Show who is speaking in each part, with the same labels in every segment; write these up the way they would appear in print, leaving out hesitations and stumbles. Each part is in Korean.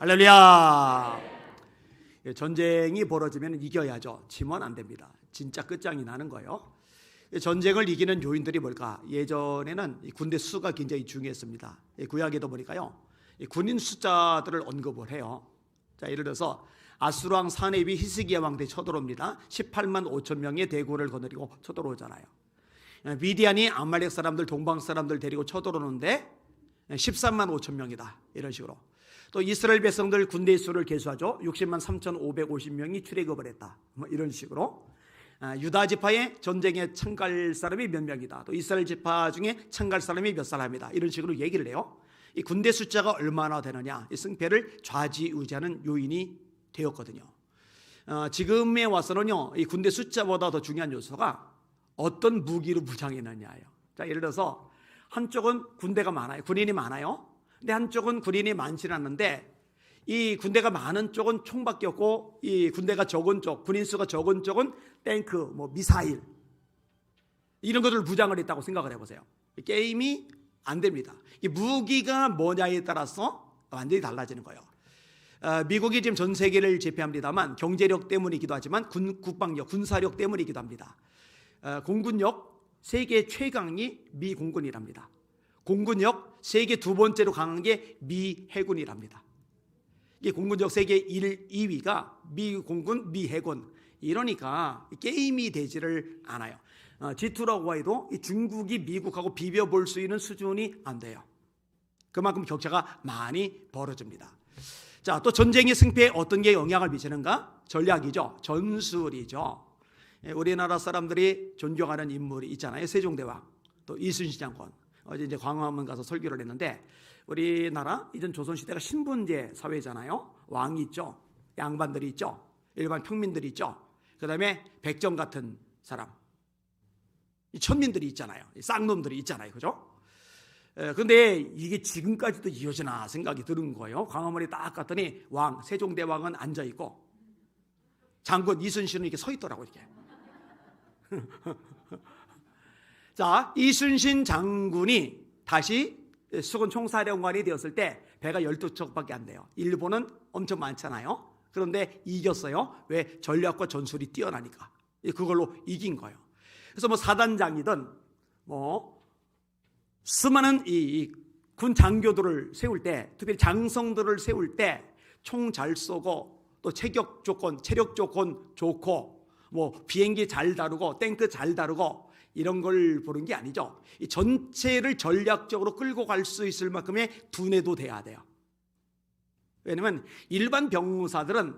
Speaker 1: 할렐루야. 전쟁이 벌어지면 이겨야죠. 지면 안 됩니다. 진짜 끝장이 나는 거예요. 전쟁을 이기는 요인들이 뭘까? 예전에는 군대 수가 굉장히 중요했습니다. 구약에도 보니까요, 군인 숫자들을 언급을 해요. 자, 예를 들어서 아수르왕 사네비 히스기야 왕 때 쳐들어옵니다. 18만 5천 명의 대군을 거느리고 쳐들어오잖아요. 미디안이 아말렉 사람들, 동방 사람들 데리고 쳐들어오는데 13만 5천 명이다. 이런 식으로. 또 이스라엘 백성들 군대 수를 계수하죠. 60만 3,550명이 출애굽을 했다. 뭐 이런 식으로. 유다 지파의 전쟁에 참가할 사람이 몇 명이다. 또 이스라엘 지파 중에 참가할 사람이 몇 사람이다. 이런 식으로 얘기를 해요. 이 군대 숫자가 얼마나 되느냐, 이 승패를 좌지우지하는 요인이 되었거든요. 지금에 와서는요, 이 군대 숫자보다 더 중요한 요소가 어떤 무기로 무장했느냐예요. 자, 예를 들어서 한쪽은 군대가 많아요. 군인이 많아요. 근데 한쪽은 군인이 많지는 않는데, 이 군대가 많은 쪽은 총밖에 없고, 이 군대가 적은 쪽, 군인 수가 적은 쪽은 탱크, 뭐 미사일, 이런 것들을 무장을 했다고 생각을 해보세요. 게임이 안 됩니다. 이 무기가 뭐냐에 따라서 완전히 달라지는 거예요. 미국이 지금 전 세계를 제패합니다만 경제력 때문이기도 하지만 국방력, 군사력 때문이기도 합니다. 공군력 세계 최강이 미 공군이랍니다. 공군력 세계 두 번째로 강한 게 미 해군이랍니다. 이게 공군력 세계 1, 2위가 미 공군, 미 해군. 이러니까 게임이 되지를 않아요. G2라고 해도 중국이 미국하고 비벼볼 수 있는 수준이 안 돼요. 그만큼 격차가 많이 벌어집니다. 자, 또 전쟁의 승패에 어떤 게 영향을 미치는가? 전략이죠. 전술이죠. 우리나라 사람들이 존경하는 인물이 있잖아요. 세종대왕, 또 이순신 장군. 어제 이제 광화문 가서 설교를 했는데, 우리나라 이전 조선시대가 신분제 사회잖아요. 왕이 있죠. 양반들이 있죠. 일반 평민들이 있죠. 그 다음에 백정 같은 사람, 이 천민들이 있잖아요. 이 쌍놈들이 있잖아요. 그죠? 근데 이게 지금까지도 이어지나 생각이 드는 거예요. 광화문에 딱 갔더니 왕, 세종대왕은 앉아있고 장군 이순신은 이렇게 서 있더라고요. 이렇게. 자, 이순신 장군이 다시 수군 총사령관이 되었을 때 배가 12척밖에 안 돼요. 일본은 엄청 많잖아요. 그런데 이겼어요. 왜? 전략과 전술이 뛰어나니까. 그걸로 이긴 거예요. 그래서 뭐 사단장이든 뭐 수많은 이 군 장교들을 세울 때, 특별히 장성들을 세울 때 총 잘 쏘고, 또 체격 조건, 체력 조건 좋고, 뭐 비행기 잘 다루고 탱크 잘 다루고, 이런 걸 보는 게 아니죠. 이 전체를 전략적으로 끌고 갈 수 있을 만큼의 두뇌도 돼야 돼요. 왜냐면 일반 병사들은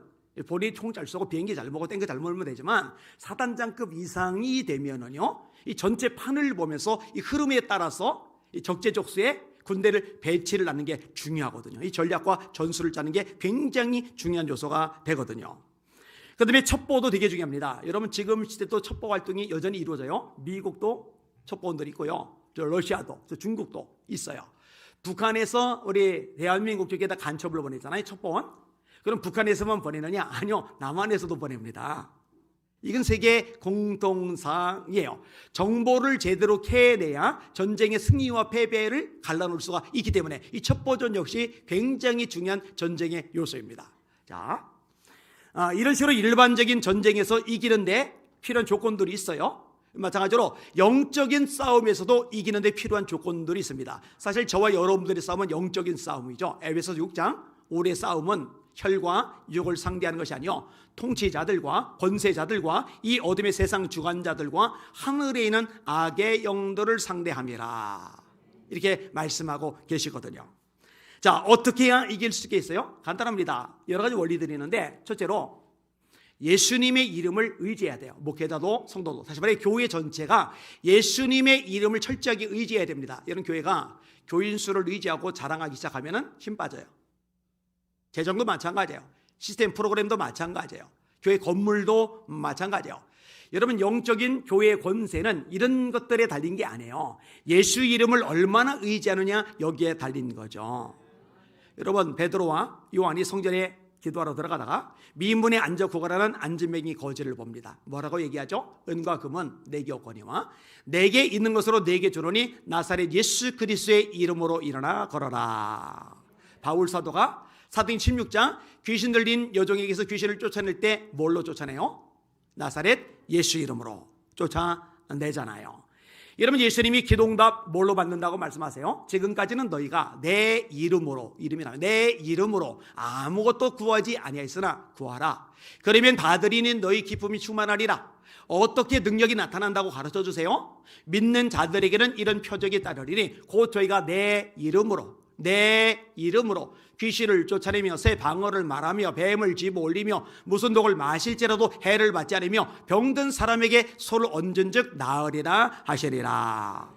Speaker 1: 본인이 총 잘 쏘고 비행기 잘 보고 탱크 잘 몰면 되지만, 사단장급 이상이 되면은요, 이 전체 판을 보면서 이 흐름에 따라서 이 적재적소에 군대를 배치를 하는 게 중요하거든요. 이 전략과 전술을 짜는 게 굉장히 중요한 요소가 되거든요. 그 다음에 첩보도 되게 중요합니다. 여러분, 지금 시대도 첩보 활동이 여전히 이루어져요. 미국도 첩보원들이 있고요, 러시아도, 중국도 있어요. 북한에서 우리 대한민국 쪽에다 간첩을 보내잖아요, 첩보원. 그럼 북한에서만 보내느냐? 아니요, 남한에서도 보냅니다. 이건 세계 공통사항이에요. 정보를 제대로 캐내야 전쟁의 승리와 패배를 갈라놓을 수가 있기 때문에 이 첩보전 역시 굉장히 중요한 전쟁의 요소입니다. 자, 이런 식으로 일반적인 전쟁에서 이기는데 필요한 조건들이 있어요. 마찬가지로 영적인 싸움에서도 이기는데 필요한 조건들이 있습니다. 사실 저와 여러분들의 싸움은 영적인 싸움이죠. 에베소서 6장 올해 싸움은 혈과 육을 상대하는 것이 아니요, 통치자들과 권세자들과 이 어둠의 세상 주관자들과 하늘에 있는 악의 영들을 상대함이라, 이렇게 말씀하고 계시거든요. 자, 어떻게 해야 이길 수 있겠어요? 간단합니다. 여러 가지 원리들이 있는데, 첫째로 예수님의 이름을 의지해야 돼요. 목회자도 성도도, 다시 말해 교회 전체가 예수님의 이름을 철저하게 의지해야 됩니다. 이런 교회가 교인 수를 의지하고 자랑하기 시작하면 힘 빠져요. 재정도 마찬가지예요. 시스템 프로그램도 마찬가지예요. 교회 건물도 마찬가지예요. 여러분, 영적인 교회의 권세는 이런 것들에 달린 게 아니에요. 예수 이름을 얼마나 의지하느냐, 여기에 달린 거죠. 여러분, 베드로와 요한이 성전에 기도하러 들어가다가 미문에 앉아 구걸하는 안진뱅이 거지를 봅니다. 뭐라고 얘기하죠? 은과 금은 내게 없거니와 내게 있는 것으로 내게 주노니 나사렛 예수 그리스도의 이름으로 일어나 걸어라. 바울 사도가 사도행 16장 귀신 들린 여종에게서 귀신을 쫓아낼 때 뭘로 쫓아내요? 나사렛 예수 이름으로 쫓아내잖아요. 여러분, 예수님이 기도응답 뭘로 받는다고 말씀하세요? 지금까지는 너희가 내 이름으로, 이름이라 내 이름으로 아무것도 구하지 아니하였으나 구하라. 그러면 받으리니 너희 기쁨이 충만하리라. 어떻게 능력이 나타난다고 가르쳐 주세요? 믿는 자들에게는 이런 표적이 따르리니 곧 저희가 내 이름으로 귀신을 쫓아내며 새 방언을 말하며 뱀을 집어 올리며 무슨 독을 마실지라도 해를 받지 않으며 병든 사람에게 손을 얹은 즉 나으리라 하시리라.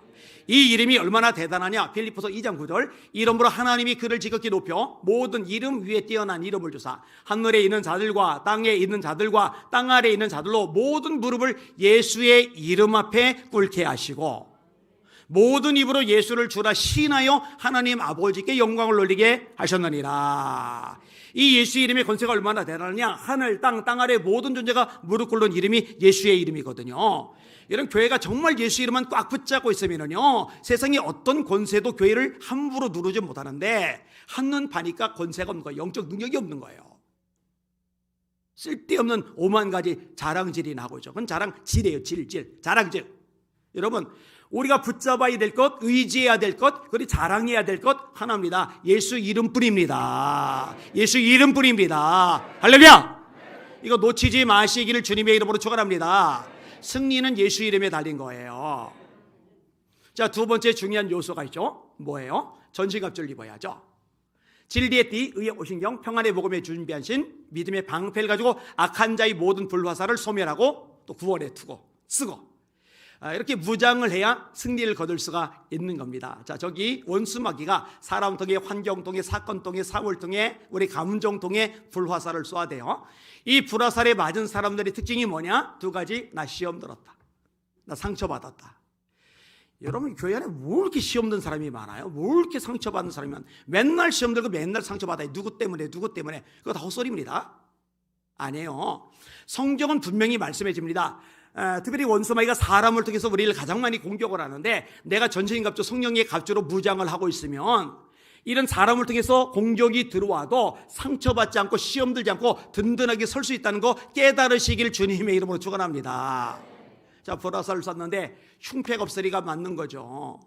Speaker 1: 이 이름이 얼마나 대단하냐? 빌립보서 2장 9절 이름으로 하나님이 그를 지극히 높여 모든 이름 위에 뛰어난 이름을 주사 하늘에 있는 자들과 땅에 있는 자들과 땅 아래에 있는 자들로 모든 무릎을 예수의 이름 앞에 꿇게 하시고 모든 입으로 예수를 주라 시인하여 하나님 아버지께 영광을 돌리게 하셨느니라. 이 예수 이름의 권세가 얼마나 대단하냐? 하늘 땅 아래 모든 존재가 무릎 꿇는 이름이 예수의 이름이거든요. 이런 교회가 정말 예수 이름만 꽉 붙잡고 있으면요 세상에 어떤 권세도 교회를 함부로 누르지 못하는데 한눈 파니까 권세가 없는 거예요. 영적 능력이 없는 거예요. 쓸데없는 오만 가지 자랑질이 나고 있죠. 그건 자랑질이에요. 자랑질. 여러분, 우리가 붙잡아야 될 것, 의지해야 될 것, 그리고 자랑해야 될 것 하나입니다. 예수 이름뿐입니다. 예수 이름뿐입니다. 할렐루야! 이거 놓치지 마시기를 주님의 이름으로 축원합니다. 승리는 예수 이름에 달린 거예요. 자, 두 번째 중요한 요소가 있죠. 뭐예요? 전신갑주를 입어야죠. 진리의 띠, 의의 오신경, 평안의 복음에 준비하신 믿음의 방패를 가지고 악한 자의 모든 불화살을 소멸하고 또 구원에 쓰고 이렇게 무장을 해야 승리를 거둘 수가 있는 겁니다. 자, 저기 원수마귀가 사람 통해, 환경 통해, 사건 통해, 사물 통해, 우리 감정 통해 불화살을 쏘아대요. 이 불화살에 맞은 사람들의 특징이 뭐냐? 두 가지. 나 시험 들었다. 나 상처받았다. 여러분, 교회 안에 뭐 이렇게 시험 든 사람이 많아요? 뭐 이렇게 상처받는 사람이 많아요? 맨날 시험 들고 맨날 상처받아요. 누구 때문에? 그거 다 헛소리입니다. 아니에요. 성경은 분명히 말씀해 줍니다. 특별히 원수마귀가 사람을 통해서 우리를 가장 많이 공격을 하는데 내가 전체인 갑주 성령의 갑주로 무장을 하고 있으면 이런 사람을 통해서 공격이 들어와도 상처받지 않고 시험 들지 않고 든든하게 설 수 있다는 거 깨달으시길 주님의 이름으로 축원합니다. 자, 불화살을 쐈는데 흉패가 없으니까 맞는 거죠.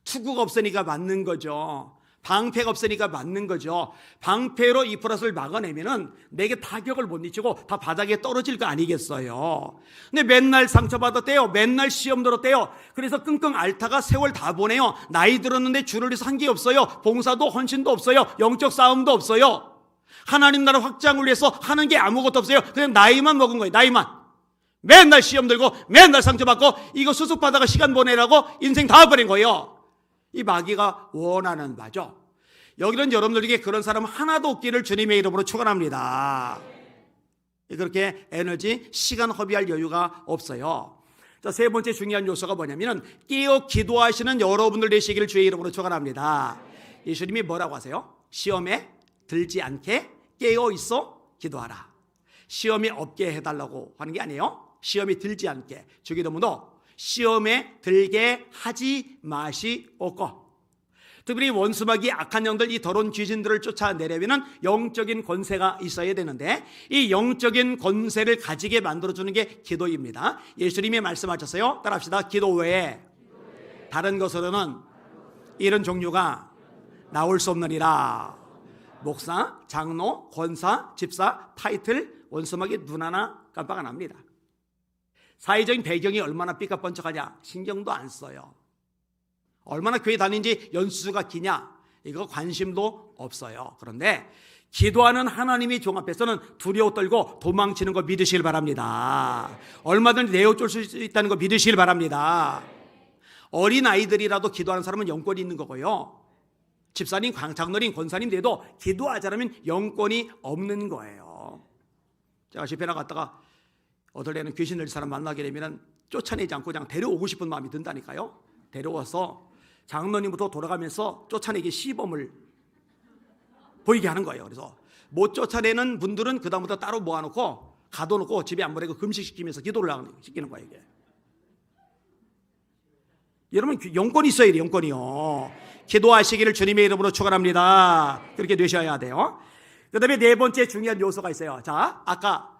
Speaker 1: 투구가 없으니까 맞는 거죠. 방패가 없으니까 맞는 거죠. 방패로 이 불화살을 막아내면은 내게 타격을 못 미치고 다 바닥에 떨어질 거 아니겠어요. 근데 맨날 상처받았대요. 맨날 시험 들었대요. 그래서 끙끙 앓다가 세월 다 보내요. 나이 들었는데 주를 위해서 한 게 없어요. 봉사도 헌신도 없어요. 영적 싸움도 없어요. 하나님 나라 확장을 위해서 하는 게 아무것도 없어요. 그냥 나이만 먹은 거예요. 나이만. 맨날 시험 들고 맨날 상처받고 이거 수습하다가 시간 보내라고 인생 다 버린 거예요. 이 마귀가 원하는 바죠. 여기는 여러분들에게 그런 사람 하나도 없기를 주님의 이름으로 축원합니다. 그렇게 에너지, 시간 허비할 여유가 없어요. 자, 세 번째 중요한 요소가 뭐냐면 깨어 기도하시는 여러분들 되시기를 주의 이름으로 축원합니다. 예수님이 뭐라고 하세요? 시험에 들지 않게 깨어 있어 기도하라. 시험에 없게 해달라고 하는 게 아니에요. 시험에 들지 않게. 주기도문도 시험에 들게 하지 마시옵고. 특별히 원수마귀 악한 영들, 이 더러운 귀신들을 쫓아내려면 영적인 권세가 있어야 되는데 이 영적인 권세를 가지게 만들어주는 게 기도입니다. 예수님이 말씀하셨어요. 따라합시다. 기도 외에 다른 것으로는 이런 종류가 나올 수 없느니라. 목사, 장로, 권사, 집사, 타이틀, 원수마귀 눈 하나 깜빡 안 합니다. 사회적인 배경이 얼마나 삐까뻔쩍하냐 신경도 안 써요. 얼마나 교회 다니는지 연수가 기냐 이거 관심도 없어요. 그런데 기도하는 하나님의 종 앞에서는 두려워 떨고 도망치는 거 믿으시길 바랍니다. 얼마든지 내어줄 수 있다는 거 믿으시길 바랍니다. 어린 아이들이라도 기도하는 사람은 영권이 있는 거고요. 집사님, 장로님, 권사님 돼도 기도하지 않으면 영권이 없는 거예요. 제가 집회 나갔다가 어떨 때는 귀신 들린 사람 만나게 되면 쫓아내지 않고 그냥 데려오고 싶은 마음이 든다니까요. 데려와서 장로님부터 돌아가면서 쫓아내기 시범을 보이게 하는 거예요. 그래서 못 쫓아내는 분들은 그 다음부터 따로 모아놓고 가둬놓고 집에 안 보내고 금식시키면서 기도를 시키는 거예요. 이게. 여러분 영권이 있어야 돼요. 영권이요. 기도하시기를 주님의 이름으로 축원합니다. 그렇게 되셔야 돼요. 그 다음에 네 번째 중요한 요소가 있어요. 자, 아까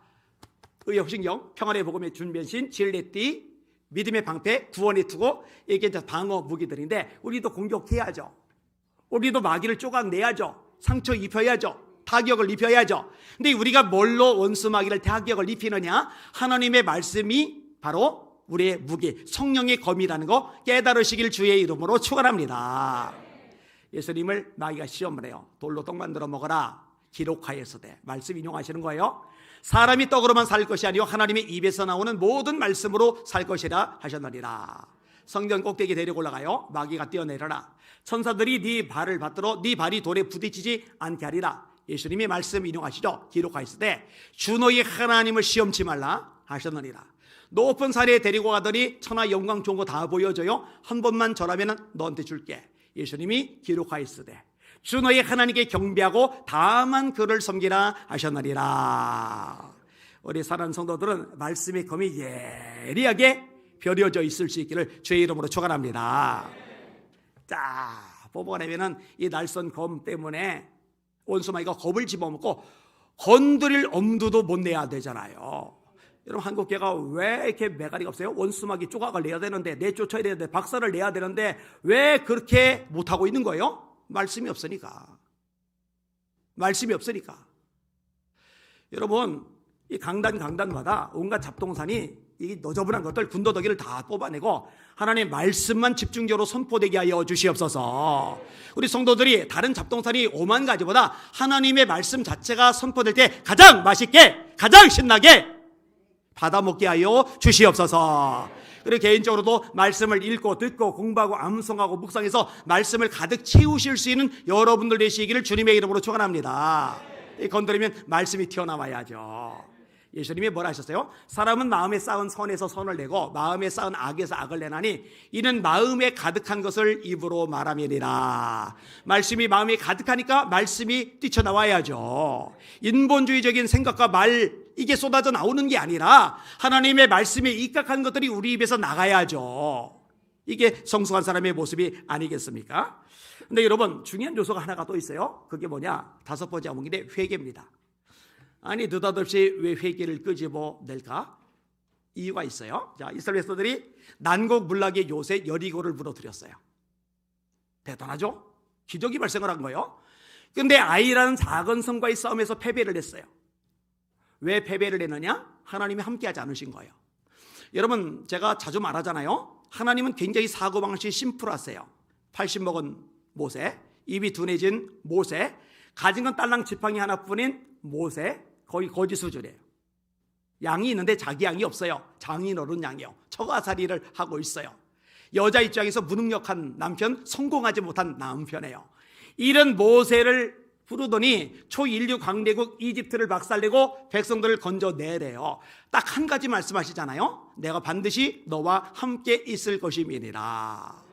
Speaker 1: 의협신경, 평안의 복음의 준변신, 진리띠, 믿음의 방패, 구원의 투구, 이게 이제 방어 무기들인데 우리도 공격해야죠. 우리도 마귀를 쪼각내야죠. 상처 입혀야죠. 타격을 입혀야죠. 근데 우리가 뭘로 원수 마귀를 타격을 입히느냐? 하나님의 말씀이 바로 우리의 무기, 성령의 검이라는 거 깨달으시길 주의 이름으로 축원합니다. 예수님을 마귀가 시험을 해요. 돌로 떡 만들어 먹어라. 기록하였으되. 말씀 인용하시는 거예요. 사람이 떡으로만 살 것이 아니요 하나님의 입에서 나오는 모든 말씀으로 살 것이라 하셨느니라. 성전 꼭대기 데리고 올라가요. 마귀가 뛰어내려라. 천사들이 네 발을 받들어 네 발이 돌에 부딪히지 않게 하리라. 예수님이 말씀 인용하시죠. 기록하였으되 주 너희 하나님을 시험치 말라 하셨느니라. 높은 산에 데리고 가더니 천하 영광 좋은 거 다 보여줘요. 한 번만 절하면 너한테 줄게. 예수님이 기록하였으되 주 너희 하나님께 경배하고 다만 그를 섬기라 하셨느니라. 우리 사랑하는 성도들은 말씀의 검이 예리하게 벼려져 있을 수 있기를 주의 이름으로 축원합니다. 자, 뽑아내면은 이 날선 검 때문에 원수마귀가 겁을 집어먹고 건드릴 엄두도 못 내야 되잖아요. 여러분, 한국교회가 왜 이렇게 매가리가 없어요? 원수마귀 조각을 내야 되는데, 내쫓아야 되는데, 박살을 내야 되는데 왜 그렇게 못하고 있는 거예요? 말씀이 없으니까. 말씀이 없으니까. 여러분, 이 강단마다 온갖 잡동산이 이 너저분한 것들, 군더더기를 다 뽑아내고 하나님의 말씀만 집중적으로 선포되게 하여 주시옵소서. 우리 성도들이 다른 잡동산이 5만 가지보다 하나님의 말씀 자체가 선포될 때 가장 맛있게, 가장 신나게 받아먹게 하여 주시옵소서. 그리고 개인적으로도 말씀을 읽고 듣고 공부하고 암송하고 묵상해서 말씀을 가득 채우실 수 있는 여러분들 되시기를 주님의 이름으로 축원합니다. 건드리면 말씀이 튀어나와야죠. 예수님이 뭐라 하셨어요? 사람은 마음에 쌓은 선에서 선을 내고 마음에 쌓은 악에서 악을 내나니 이는 마음에 가득한 것을 입으로 말함이니라. 말씀이 마음에 가득하니까 말씀이 뛰쳐나와야죠. 인본주의적인 생각과 말, 이게 쏟아져 나오는 게 아니라 하나님의 말씀에 입각한 것들이 우리 입에서 나가야죠. 이게 성숙한 사람의 모습이 아니겠습니까? 근데 여러분, 중요한 요소가 하나가 또 있어요. 그게 뭐냐? 5번째 항목인데 회개입니다. 아니, 느닷없이 왜 회개를 끄집어낼까? 이유가 있어요. 자, 이스라엘 백성들이 난곡 문락의 요새 여리고를 무너뜨렸어요. 대단하죠? 기적이 발생을 한 거예요. 그런데 아이라는 작은 성과의 싸움에서 패배를 했어요. 왜 패배를 했느냐? 하나님이 함께하지 않으신 거예요. 여러분, 제가 자주 말하잖아요. 하나님은 굉장히 사고방식이 심플하세요. 80 먹은 모세, 입이 둔해진 모세, 가진 건 딸랑 지팡이 하나뿐인 모세, 거의 거지 수준이에요. 양이 있는데 자기 양이 없어요. 장인 어른 양이요. 처가살이를 하고 있어요. 여자 입장에서 무능력한 남편, 성공하지 못한 남편이에요. 이런 모세를 부르더니 초인류 강대국 이집트를 박살내고 백성들을 건져내래요. 딱 한 가지 말씀하시잖아요. 내가 반드시 너와 함께 있을 것임이니라.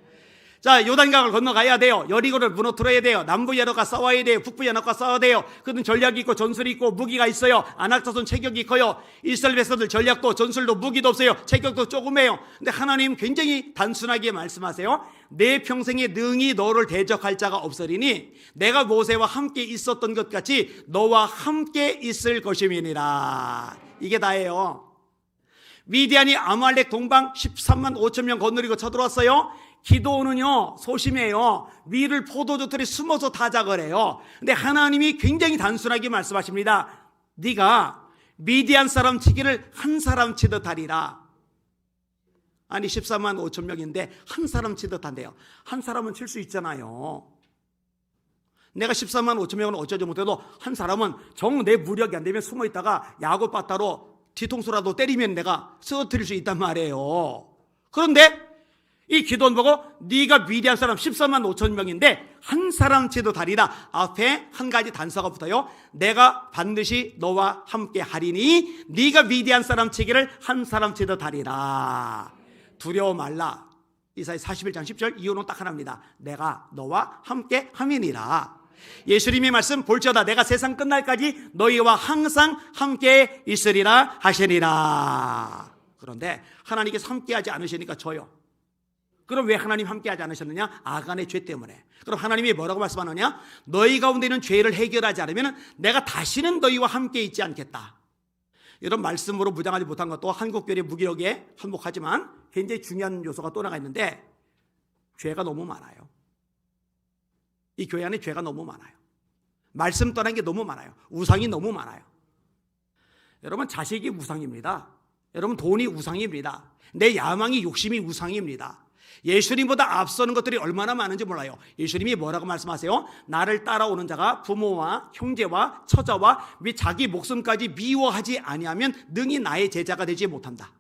Speaker 1: 자, 요단강을 건너가야 돼요. 여리고를 무너뜨려야 돼요. 남부 연합과 싸워야 돼요. 북부 연합과 싸워야 돼요. 그들은 전략이 있고 전술이 있고 무기가 있어요. 안악자손 체격이 커요. 이스라엘 백성들 전략도 전술도 무기도 없어요. 체격도 조금해요. 근데 하나님 굉장히 단순하게 말씀하세요. 내 평생에 능히 너를 대적할 자가 없으리니 내가 모세와 함께 있었던 것 같이 너와 함께 있을 것임이니라. 이게 다예요. 미디안이 아말렉 동방 13만 5천 명 거느리고 쳐들어왔어요. 기도는요, 소심해요. 밀을 포도주틀에 숨어서 타작을 해요. 근데 하나님이 굉장히 단순하게 말씀하십니다. 네가 미디안 사람 치기를 한 사람 치듯 하리라. 아니, 14만 5천 명인데 한 사람 치듯 한대요. 한 사람은 칠 수 있잖아요. 내가 14만 5천 명은 어쩌지 못해도 한 사람은 정 내 무력이 안 되면 숨어 있다가 야구바타로 뒤통수라도 때리면 내가 쓰러뜨릴 수 있단 말이에요. 그런데 이 기도원 보고 네가 미디안 사람 14만 5천 명인데 한 사람 치듯 하리라. 앞에 한 가지 단서가 붙어요. 내가 반드시 너와 함께 하리니 네가 미디안 사람 치기를 한 사람 치듯 하리라. 두려워 말라. 이사야 41장 10절 이유는 딱 하나입니다. 내가 너와 함께 함이니라. 예수님의 말씀 볼지어다 내가 세상 끝날까지 너희와 항상 함께 있으리라 하시니라. 그런데 하나님께서 함께하지 않으시니까 져요. 그럼 왜 하나님 함께하지 않으셨느냐? 아간의 죄 때문에. 그럼 하나님이 뭐라고 말씀하느냐? 너희 가운데 있는 죄를 해결하지 않으면 내가 다시는 너희와 함께 있지 않겠다. 이런 말씀으로 무장하지 못한 것도 한국교회의 무기력에 한몫하지만 굉장히 중요한 요소가 또 하나가 있는데, 죄가 너무 많아요. 이 교회 안에 죄가 너무 많아요. 말씀 떠난 게 너무 많아요. 우상이 너무 많아요. 여러분, 자식이 우상입니다. 여러분, 돈이 우상입니다. 내 야망이, 욕심이 우상입니다. 예수님보다 앞서는 것들이 얼마나 많은지 몰라요. 예수님이 뭐라고 말씀하세요? 나를 따라오는 자가 부모와 형제와 처자와 및 자기 목숨까지 미워하지 아니하면 능히 나의 제자가 되지 못한다.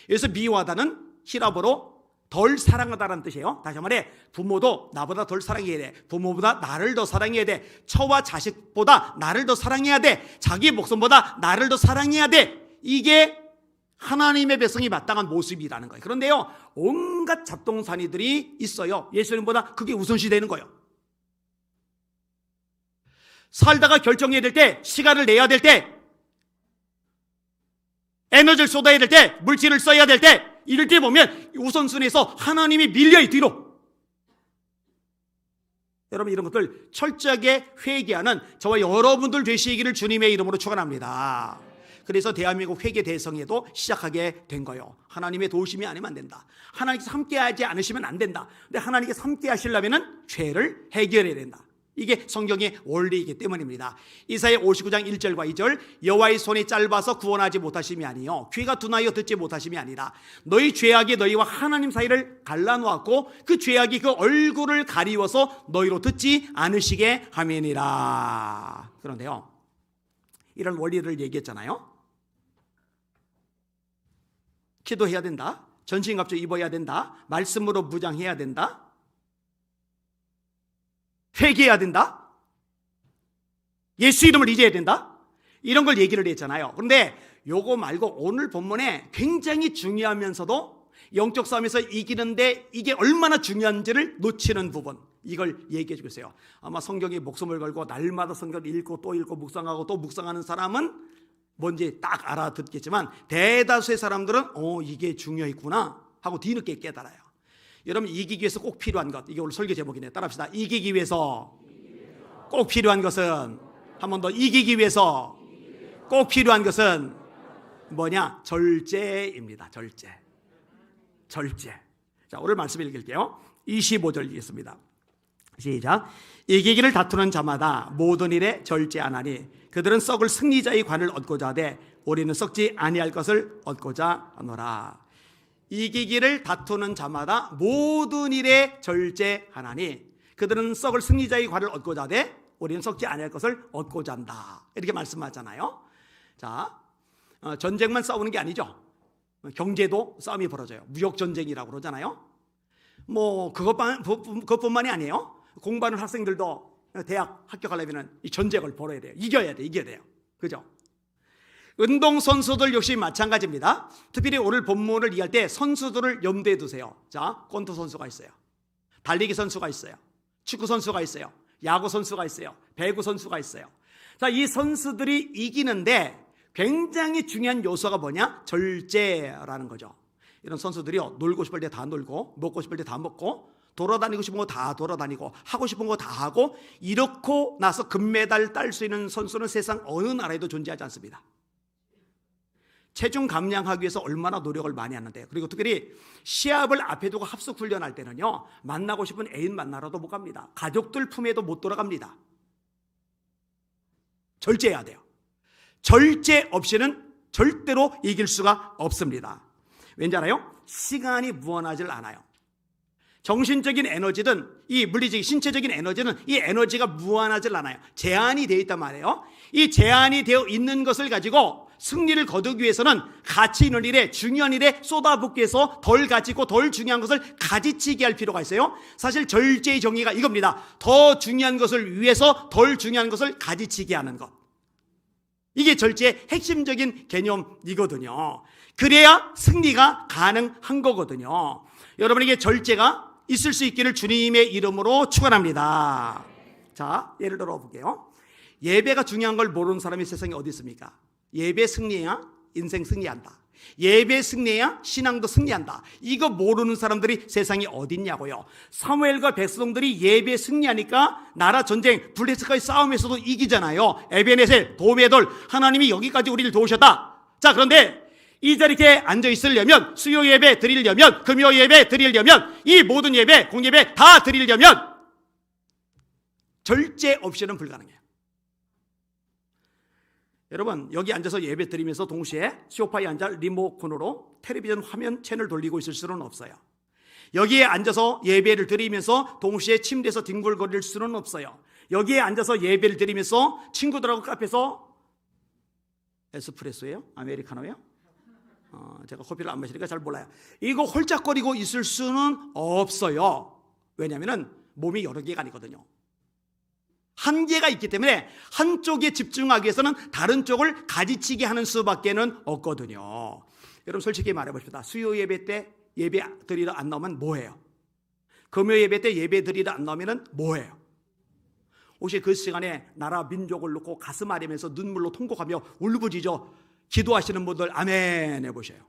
Speaker 1: 그래서 미워하다는 히라보로 덜 사랑하다라는 뜻이에요. 다시 말해, 부모도 나보다 덜 사랑해야 돼. 부모보다 나를 더 사랑해야 돼. 처와 자식보다 나를 더 사랑해야 돼. 자기 목숨보다 나를 더 사랑해야 돼. 이게 하나님의 백성이 마땅한 모습이라는 거예요. 그런데요, 온갖 잡동사니들이 있어요. 예수님보다 그게 우선시 되는 거예요. 살다가 결정해야 될 때, 시간을 내야 될 때, 에너지를 쏟아야 될 때, 물질을 써야 될 때, 이럴 때 보면 우선순위에서 하나님이 밀려요, 뒤로. 여러분, 이런 것들 철저하게 회개하는 저와 여러분들 되시기를 주님의 이름으로 축원합니다. 그래서 대한민국 회개 대성회도 시작하게 된 거예요. 하나님의 도우심이 아니면 안 된다. 하나님께서 함께하지 않으시면 안 된다. 근데 하나님께서 함께 하시려면 죄를 해결해야 된다. 이게 성경의 원리이기 때문입니다. 이사야 59장 1절과 2절, 여호와의 손이 짧아서 구원하지 못하심이 아니요 귀가 둔하여 듣지 못하심이 아니라 너희 죄악이 너희와 하나님 사이를 갈라놓았고 그 죄악이 그 얼굴을 가리워서 너희로 듣지 않으시게 함이니라. 그런데요, 이런 원리를 얘기했잖아요. 기도해야 된다, 전신갑주 입어야 된다, 말씀으로 무장해야 된다, 회개해야 된다, 예수 이름을 잊어야 된다, 이런 걸 얘기를 했잖아요. 그런데 요거 말고 오늘 본문에 굉장히 중요하면서도 영적 싸움에서 이기는데 이게 얼마나 중요한지를 놓치는 부분, 이걸 얘기해 주고 있어요. 아마 성경에 목숨을 걸고 날마다 성경을 읽고 또 읽고 묵상하고 또 묵상하는 사람은 뭔지 딱 알아듣겠지만 대다수의 사람들은 이게 중요했구나 하고 뒤늦게 깨달아요. 여러분, 이기기 위해서 꼭 필요한 것, 이게 오늘 설교 제목이네요. 따라합시다. 이기기 위해서 꼭 필요한 것은, 한 번 더, 이기기 위해서 꼭 필요한 것은 뭐냐? 절제입니다. 절제. 자, 오늘 말씀 읽을게요. 25절 읽겠습니다. 시작. 이기기를 다투는 자마다 모든 일에 절제하나니 그들은 썩을 승리자의 관을 얻고자 하되 우리는 썩지 아니할 것을 얻고자 하노라. 이기기를 다투는 자마다 모든 일에 절제하나니 그들은 썩을 승리자의 관을 얻고자 하되 우리는 썩지 아니할 것을 얻고자 한다. 이렇게 말씀하잖아요. 자, 전쟁만 싸우는 게 아니죠. 경제도 싸움이 벌어져요. 무역전쟁이라고 그러잖아요. 뭐 그것뿐만이 아니에요. 공부하는 학생들도 대학 합격하려면 이 전쟁을 벌어야 돼요. 이겨야 돼요. 그죠? 운동선수들 역시 마찬가지입니다. 특별히 오늘 본문을 이해할 때 선수들을 염두에 두세요. 자, 권투 선수가 있어요. 달리기 선수가 있어요. 축구 선수가 있어요. 야구 선수가 있어요. 배구 선수가 있어요. 자, 이 선수들이 이기는데 굉장히 중요한 요소가 뭐냐? 절제라는 거죠. 이런 선수들이요, 놀고 싶을 때 다 놀고, 먹고 싶을 때 다 먹고, 돌아다니고 싶은 거 다 돌아다니고, 하고 싶은 거 다 하고, 이렇고 나서 금메달 딸 수 있는 선수는 세상 어느 나라에도 존재하지 않습니다. 체중 감량하기 위해서 얼마나 노력을 많이 하는데요. 그리고 특별히 시합을 앞에 두고 합숙 훈련할 때는요, 만나고 싶은 애인 만나러도 못 갑니다. 가족들 품에도 못 돌아갑니다. 절제해야 돼요. 절제 없이는 절대로 이길 수가 없습니다. 왠지 알아요? 시간이 무한하질 않아요. 정신적인 에너지든 이 물리적인 신체적인 에너지는 이 에너지가 무한하질 않아요. 제한이 되어 있단 말이에요. 이 제한이 되어 있는 것을 가지고 승리를 거두기 위해서는 가치 있는 일에, 중요한 일에 쏟아붓기 위해서 덜 가치 있고 덜 중요한 것을 가지치게 할 필요가 있어요. 사실 절제의 정의가 이겁니다. 더 중요한 것을 위해서 덜 중요한 것을 가지치게 하는 것. 이게 절제의 핵심적인 개념이거든요. 그래야 승리가 가능한 거거든요. 여러분에게 절제가 있을 수 있기를 주님의 이름으로 축원합니다. 자, 예를 들어 볼게요. 예배가 중요한 걸 모르는 사람이 세상에 어디 있습니까? 예배 승리해야 인생 승리한다. 예배 승리해야 신앙도 승리한다. 이거 모르는 사람들이 세상에 어딨냐고요. 사무엘과 백성들이 예배 승리하니까 나라 전쟁, 블레셋과의 싸움에서도 이기잖아요. 에베네셀, 도메돌, 하나님이 여기까지 우리를 도우셨다. 자, 그런데 이 자리에 앉아 있으려면, 수요 예배 드리려면, 금요 예배 드리려면, 이 모든 예배, 공예배 다 드리려면 절제 없이는 불가능해요. 여러분, 여기 앉아서 예배 드리면서 동시에 소파에 앉아 리모컨으로 텔레비전 화면 채널 돌리고 있을 수는 없어요. 여기에 앉아서 예배를 드리면서 동시에 침대에서 뒹굴거릴 수는 없어요. 여기에 앉아서 예배를 드리면서 친구들하고 카페에서 에스프레소예요? 아메리카노예요? 제가 커피를 안 마시니까 잘 몰라요. 이거 홀짝거리고 있을 수는 없어요. 왜냐하면 몸이 여러 개가 아니거든요. 한계가 있기 때문에 한쪽에 집중하기 위해서는 다른 쪽을 가지치게 하는 수밖에는 없거든요. 여러분 솔직히 말해봅시다. 수요 예배 때 예배 드리러 안 나오면 뭐해요? 금요 예배 때 예배 드리러 안 나오면 뭐해요? 혹시 그 시간에 나라 민족을 놓고 가슴 아리면서 눈물로 통곡하며 울부짖어 기도하시는 분들 아멘 해보세요.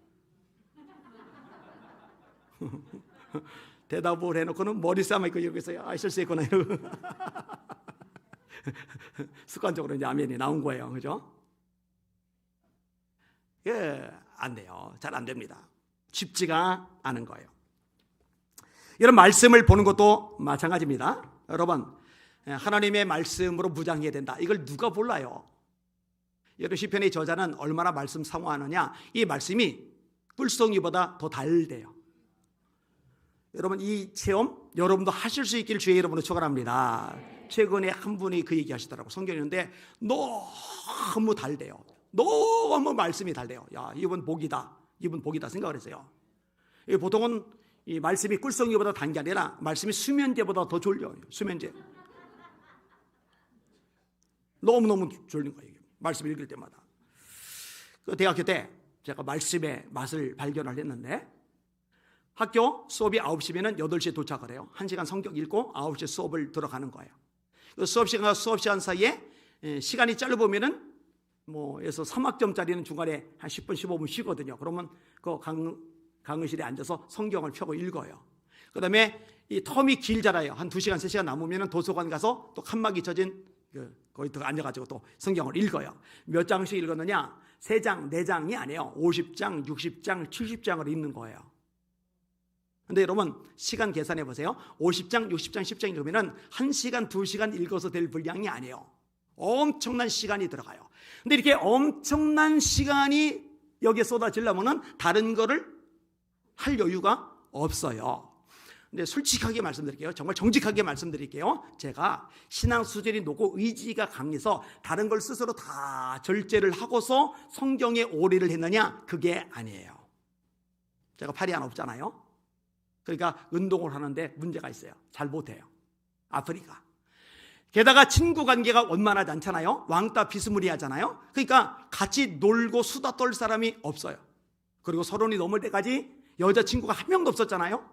Speaker 1: 대답을 해놓고는 머리 싸매고 이러고 있어요. 실수했구나 이러고. 습관적으로 이제 아멘이 나온 거예요. 그죠? 예, 안 돼요. 잘 안 됩니다. 쉽지가 않은 거예요. 이런 말씀을 보는 것도 마찬가지입니다. 여러분, 하나님의 말씀으로 무장해야 된다. 이걸 누가 몰라요? 여러분, 시편의 저자는 얼마나 말씀 사모하느냐? 이 말씀이 꿀송이보다 더 달대요. 여러분, 이 체험 여러분도 하실 수 있기를 주의 이름으로 축원합니다. 최근에 한 분이 그 얘기 하시더라고. 성경인데 너무 달대요. 너무 말씀이 달대요. 야, 이분 복이다. 이분 복이다 생각을 했어요. 보통은 이 말씀이 꿀송이보다 단 게 아니라 말씀이 수면제보다 더 졸려요. 수면제. 너무너무 졸린 거예요. 말씀 읽을 때마다. 그 대학교 때 제가 말씀의 맛을 발견을 했는데 학교 수업이 9시면 8시에 도착을 해요. 1시간 성경 읽고 9시에 수업을 들어가는 거예요. 그 수업 시간과 수업 시간 사이에 시간이 짧으면은 그래서 3학점짜리는 중간에 한 10분, 15분 쉬거든요. 그러면 그 강의실에 앉아서 성경을 펴고 읽어요. 그 다음에 이 텀이 길잖아요. 한 2시간, 3시간 남으면 도서관 가서 또 칸막이 쳐진 거기 또 앉아가지고 또 성경을 읽어요. 몇 장씩 읽었느냐? 3장, 4장이 아니에요. 50장, 60장, 70장을 읽는 거예요. 근데 여러분 시간 계산해 보세요. 50장, 60장, 10장 읽으면 1시간, 2시간 읽어서 될 분량이 아니에요. 엄청난 시간이 들어가요. 근데 이렇게 엄청난 시간이 여기에 쏟아지려면 다른 거를 할 여유가 없어요. 근데 솔직하게 말씀드릴게요. 정말 정직하게 말씀드릴게요. 제가 신앙 수준이 높고 의지가 강해서 다른 걸 스스로 다 절제를 하고서 성경에 오래를 했느냐? 그게 아니에요. 제가 팔이 하나 없잖아요. 그러니까 운동을 하는데 문제가 있어요. 잘 못해요. 아프니까. 게다가 친구 관계가 원만하지 않잖아요. 왕따 비스무리하잖아요. 그러니까 같이 놀고 수다 떨 사람이 없어요. 그리고 서른이 넘을 때까지 여자친구가 한 명도 없었잖아요.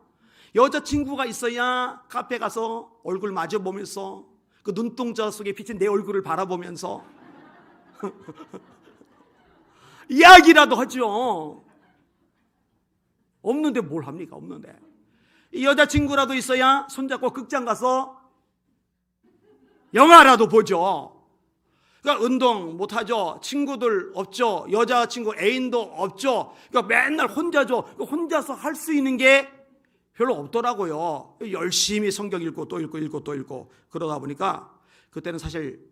Speaker 1: 여자친구가 있어야 카페 가서 얼굴 마주 보면서 그 눈동자 속에 비친 내 얼굴을 바라보면서 이야기라도 하죠. 없는데 뭘 합니까? 없는데. 이 여자친구라도 있어야 손잡고 극장 가서 영화라도 보죠. 그러니까 운동 못하죠. 친구들 없죠. 여자친구 애인도 없죠. 그러니까 맨날 혼자죠. 혼자서 할 수 있는 게 별로 없더라고요. 열심히 성경 읽고 또 읽고 또 읽고 그러다 보니까 그때는 사실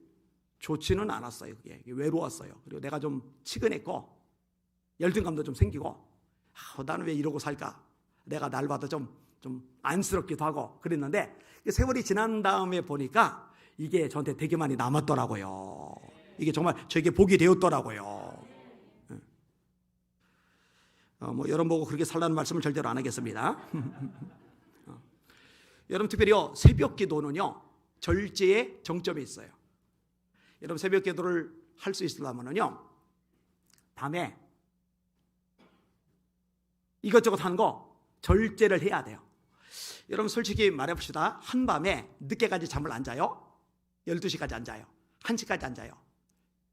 Speaker 1: 좋지는 않았어요. 그게 외로웠어요. 그리고 내가 좀 치근했고 열등감도 좀 생기고 나는 왜 이러고 살까? 내가 날 봐도 좀 안쓰럽기도 하고 그랬는데 세월이 지난 다음에 보니까 이게 저한테 되게 많이 남았더라고요. 이게 정말 저에게 복이 되었더라고요. 여러분 보고 그렇게 살라는 말씀을 절대로 안 하겠습니다. 여러분 특별히요 새벽 기도는요 절제의 정점이 있어요. 여러분 새벽 기도를 할 수 있으려면요 밤에 이것저것 하는 거 절제를 해야 돼요. 여러분 솔직히 말해봅시다. 한밤에 늦게까지 잠을 안 자요? 12시까지 안 자요? 1시까지 안 자요?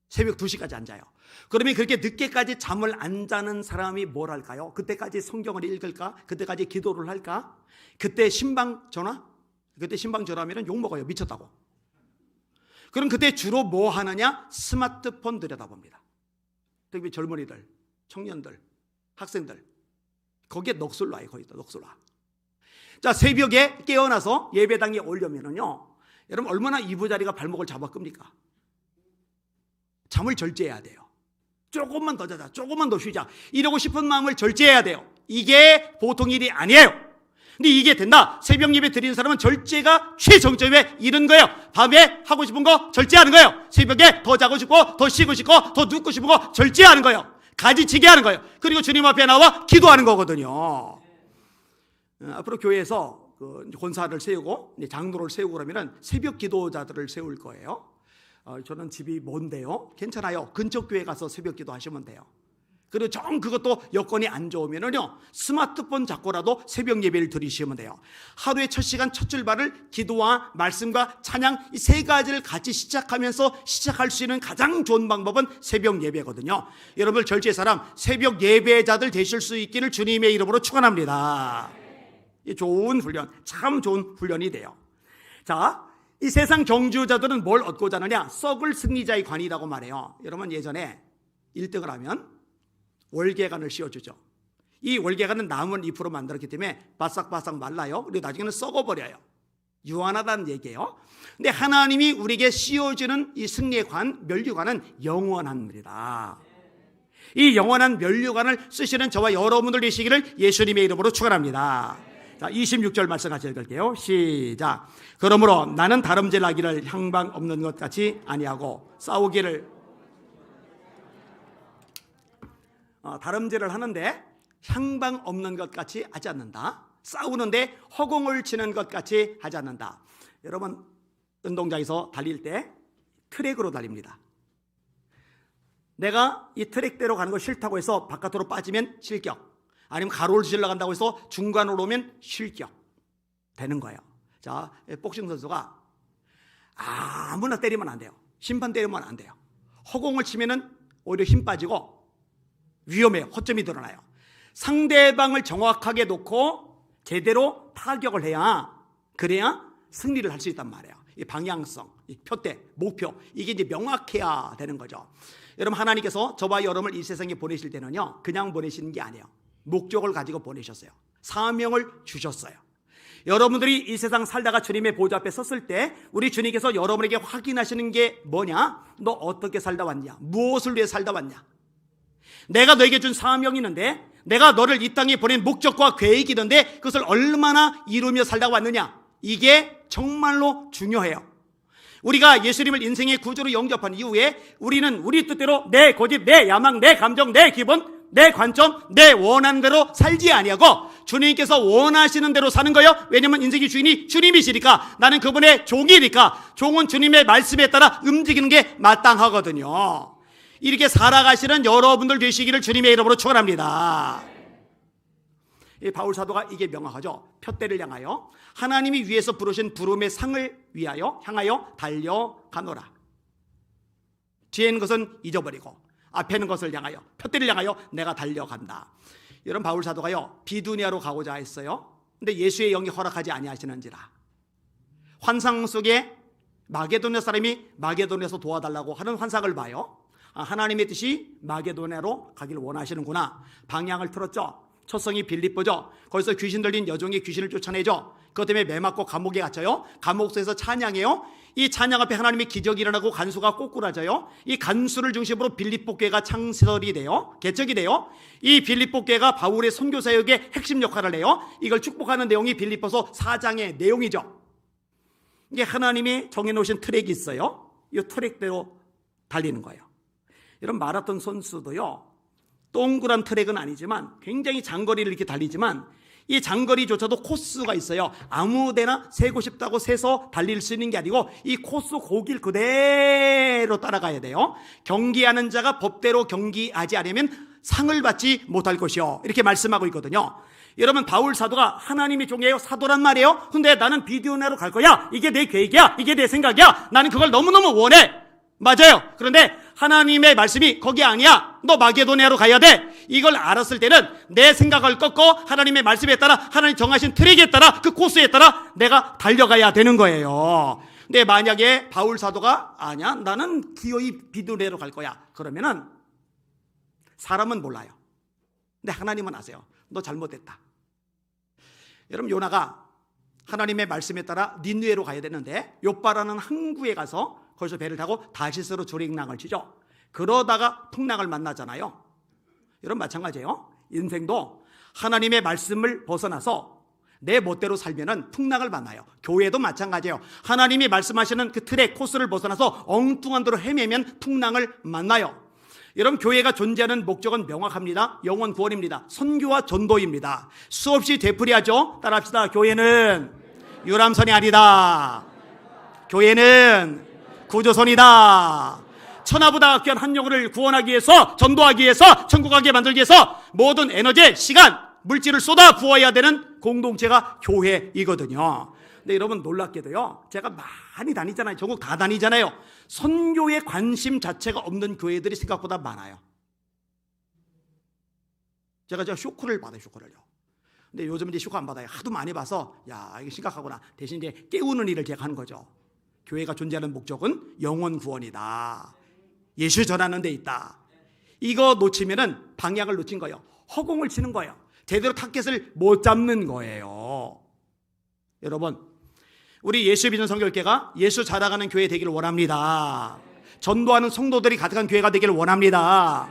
Speaker 1: 새벽 2시까지 안 자요. 그러면 그렇게 늦게까지 잠을 안 자는 사람이 뭘 할까요? 그때까지 성경을 읽을까? 그때까지 기도를 할까? 그때 신방 전화? 그때 신방 전화하면 욕먹어요. 미쳤다고. 그럼 그때 주로 뭐 하느냐? 스마트폰 들여다봅니다. 특히 젊은이들, 청년들, 학생들. 거기에 넋을 놔요. 거의 넋을 놔. 자, 새벽에 깨어나서 예배당에 오려면은요, 여러분 얼마나 이부자리가 발목을 잡아 끕니까? 잠을 절제해야 돼요. 조금만 더 자자, 조금만 더 쉬자, 이러고 싶은 마음을 절제해야 돼요. 이게 보통 일이 아니에요. 근데 이게 된다. 새벽 예배 드리는 사람은 절제가 최정점에 이른 거예요. 밤에 하고 싶은 거 절제하는 거예요. 새벽에 더 자고 싶고, 더 쉬고 싶고, 더 눕고 싶은 거 절제하는 거예요. 가지치기 하는 거예요. 그리고 주님 앞에 나와 기도하는 거거든요. 앞으로 교회에서 권사를 세우고 장로를 세우고 그러면 새벽 기도자들을 세울 거예요. 저는 집이 먼데요. 괜찮아요. 근처 교회 가서 새벽 기도 하시면 돼요. 그리고 정 그것도 여건이 안 좋으면은요, 스마트폰 잡고라도 새벽 예배를 드리시면 돼요. 하루의 첫 시간 첫 출발을 기도와 말씀과 찬양 이 세 가지를 같이 시작하면서 시작할 수 있는 가장 좋은 방법은 새벽 예배거든요. 여러분 절제 사람 새벽 예배자들 되실 수 있기를 주님의 이름으로 축원합니다. 좋은 훈련, 참 좋은 훈련이 돼요. 자, 이 세상 경주자들은 뭘 얻고자 하느냐? 썩을 승리자의 관이라고 말해요. 여러분 예전에 1등을 하면 월계관을 씌워주죠. 이 월계관은 나무 잎으로 만들었기 때문에 바싹바싹 말라요. 그리고 나중에는 썩어버려요. 유한하다는 얘기예요. 근데 하나님이 우리에게 씌워주는 이 승리의 관, 면류관은 영원합니다. 이 영원한 면류관을 쓰시는 저와 여러분들 되시기를 예수님의 이름으로 축원합니다. 자, 26절 말씀 같이 읽을게요. 시작. 그러므로 나는 다름질하기를 향방 없는 것 같이 아니하고 싸우기를 다름질을 하는데 향방 없는 것 같이 하지 않는다. 싸우는데 허공을 치는 것 같이 하지 않는다. 여러분 운동장에서 달릴 때 트랙으로 달립니다. 내가 이 트랙대로 가는 거 싫다고 해서 바깥으로 빠지면 실격, 아니면 가로를 지르러 간다고 해서 중간으로 오면 실격 되는 거예요. 자, 복싱 선수가 아무나 때리면 안 돼요. 심판 때리면 안 돼요. 허공을 치면은 오히려 힘 빠지고 위험해요. 허점이 드러나요. 상대방을 정확하게 놓고 제대로 타격을 해야, 그래야 승리를 할 수 있단 말이에요. 이 방향성, 이 표대, 목표, 이게 이제 명확해야 되는 거죠. 여러분 하나님께서 저와 여러분을 이 세상에 보내실 때는요, 그냥 보내시는 게 아니에요. 목적을 가지고 보내셨어요. 사명을 주셨어요. 여러분들이 이 세상 살다가 주님의 보좌 앞에 섰을 때 우리 주님께서 여러분에게 확인하시는 게 뭐냐? 너 어떻게 살다 왔냐? 무엇을 위해 살다 왔냐? 내가 너에게 준 사명이 있는데, 내가 너를 이 땅에 보낸 목적과 계획이 있는데 그것을 얼마나 이루며 살다 왔느냐? 이게 정말로 중요해요. 우리가 예수님을 인생의 구주로 영접한 이후에 우리는 우리 뜻대로 내 고집, 내 야망, 내 감정, 내 기분, 내 관점, 내 원하는 대로 살지 아니하고 주님께서 원하시는 대로 사는 거예요. 왜냐하면 인생의 주인이 주님이시니까, 나는 그분의 종이니까 종은 주님의 말씀에 따라 움직이는 게 마땅하거든요. 이렇게 살아가시는 여러분들 되시기를 주님의 이름으로 축원합니다. 이 바울 사도가 이게 명확하죠. 푯대를 향하여 하나님이 위에서 부르신 부름의 상을 위하여 향하여 달려가노라. 뒤에 있는 것은 잊어버리고 앞에 있는 것을 향하여, 푯대를 향하여 내가 달려간다. 여러분 바울 사도가요 비두니아로 가고자 했어요. 근데 예수의 영이 허락하지 아니하시는지라. 환상 속에 마게도냐 사람이 마게도냐에서 도와달라고 하는 환상을 봐요. 하나님의 뜻이 마게도냐로 가기를 원하시는구나. 방향을 틀었죠. 첫성이 빌립보죠. 거기서 귀신 들린 여종이 귀신을 쫓아내죠. 그것 때문에 매 맞고 감옥에 갇혀요. 감옥소에서 찬양해요. 이 찬양 앞에 하나님의 기적이 일어나고 간수가 꼬꾸라져요. 이 간수를 중심으로 빌립보 교회가 창설이 돼요. 개척이 돼요. 이 빌립보 교회가 바울의 선교 사역의 핵심 역할을 해요. 이걸 축복하는 내용이 빌립보서 4장의 내용이죠. 이게 하나님이 정해놓으신 트랙이 있어요. 이 트랙대로 달리는 거예요. 이런 마라톤 선수도요, 동그란 트랙은 아니지만 굉장히 장거리를 이렇게 달리지만 이 장거리조차도 코스가 있어요. 아무데나 세고 싶다고 세서 달릴 수 있는 게 아니고 이 코스 고길 그대로 따라가야 돼요. 경기하는 자가 법대로 경기하지 않으면 상을 받지 못할 것이요, 이렇게 말씀하고 있거든요. 여러분 바울 사도가 하나님의 종이에요. 사도란 말이에요. 근데 나는 비두니아로 갈 거야. 이게 내 계획이야. 이게 내 생각이야. 나는 그걸 너무너무 원해. 맞아요. 그런데 하나님의 말씀이 거기 아니야. 너 마게도냐로 가야 돼. 이걸 알았을 때는 내 생각을 꺾고 하나님의 말씀에 따라 하나님 정하신 트랙에 따라 그 코스에 따라 내가 달려가야 되는 거예요. 근데 만약에 바울 사도가 아니야, 나는 기어이 비두레로 갈 거야. 그러면은 사람은 몰라요. 근데 하나님은 아세요. 너 잘못됐다. 여러분, 요나가 하나님의 말씀에 따라 닌느웨로 가야 되는데 요빠라는 항구에 가서 거기서 배를 타고 다시스로 조링랑을 치죠. 그러다가 풍랑을 만나잖아요. 여러분, 마찬가지예요. 인생도 하나님의 말씀을 벗어나서 내 멋대로 살면은 풍랑을 만나요. 교회도 마찬가지예요. 하나님이 말씀하시는 그 틀의 코스를 벗어나서 엉뚱한 대로 헤매면 풍랑을 만나요. 여러분, 교회가 존재하는 목적은 명확합니다. 영혼 구원입니다. 선교와 전도입니다. 수없이 되풀이하죠. 따라합시다. 교회는 유람선이 아니다. 교회는 구조선이다. 천하보다 귀한 한 영혼을 구원하기 위해서, 전도하기 위해서, 천국 가게 만들기 위해서 모든 에너지, 시간, 물질을 쏟아 부어야 되는 공동체가 교회이거든요. 근데 여러분, 놀랍게도요, 제가 많이 다니잖아요. 전국 다 다니잖아요. 선교에 관심 자체가 없는 교회들이 생각보다 많아요. 제가 쇼크를 받아요. 쇼크를요. 근데 요즘 이제 쇼크 안 받아요. 하도 많이 봐서 야, 이게 심각하구나. 대신 이제 깨우는 일을 제가 하는 거죠. 교회가 존재하는 목적은 영혼 구원이다. 예수 전하는 데 있다. 이거 놓치면은 방향을 놓친 거예요. 허공을 치는 거예요. 제대로 타겟을 못 잡는 거예요. 여러분, 우리 예수 믿는 성결교회가 예수 자랑하는 교회 되기를 원합니다. 전도하는 성도들이 가득한 교회가 되기를 원합니다.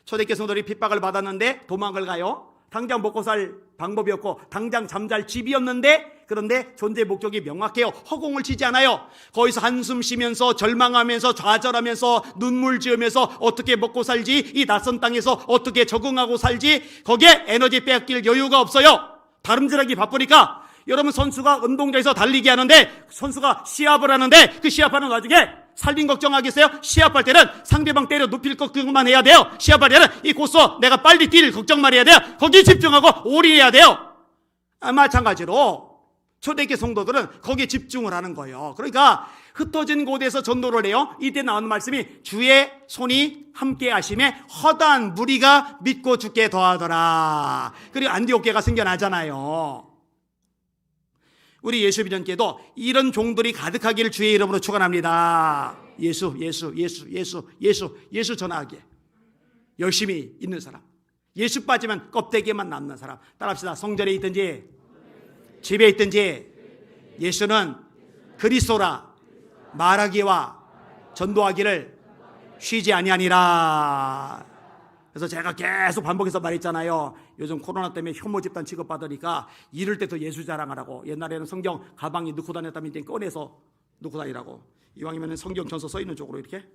Speaker 1: 초대교회 성도들이 핍박을 받았는데 도망을 가요. 당장 먹고 살 방법이 없고 당장 잠잘 집이 없는데, 그런데 존재 목적이 명확해요. 허공을 치지 않아요. 거기서 한숨 쉬면서 절망하면서 좌절하면서 눈물 지으면서 어떻게 먹고 살지, 이 낯선 땅에서 어떻게 적응하고 살지, 거기에 에너지 빼앗길 여유가 없어요. 다름질하기 바쁘니까. 여러분, 선수가 운동장에서 달리기 하는데 선수가 시합을 하는데 그 시합하는 와중에 살림 걱정하겠어요? 시합할 때는 상대방 때려 눕힐 걱정만 해야 돼요. 시합할 때는 이 코스 내가 빨리 뛸 걱정만 해야 돼요. 거기에 집중하고 올인해야 돼요. 마찬가지로 초대교회 성도들은 거기에 집중을 하는 거예요. 그러니까 흩어진 곳에서 전도를 해요. 이때 나오는 말씀이 주의 손이 함께 하심에 허다한 무리가 믿고 죽게 더하더라. 그리고 안디옥교회가 생겨나잖아요. 우리 예수 비전교회도 이런 종들이 가득하기를 주의 이름으로 축원합니다. 예수 전하기에 열심히 있는 사람, 예수 빠지면 껍데기만 남는 사람. 따라합시다. 성전에 있든지 집에 있든지 예수는 그리스도라 말하기와 전도하기를 쉬지 아니하니라. 그래서 제가 계속 반복해서 말했잖아요. 요즘 코로나 때문에 혐오 집단 취급받으니까 이럴 때 더 예수 자랑하라고. 옛날에는 성경 가방에 넣고 다녔다면 이제 꺼내서 넣고 다니라고. 이왕이면 성경 전서 써 있는 쪽으로 이렇게.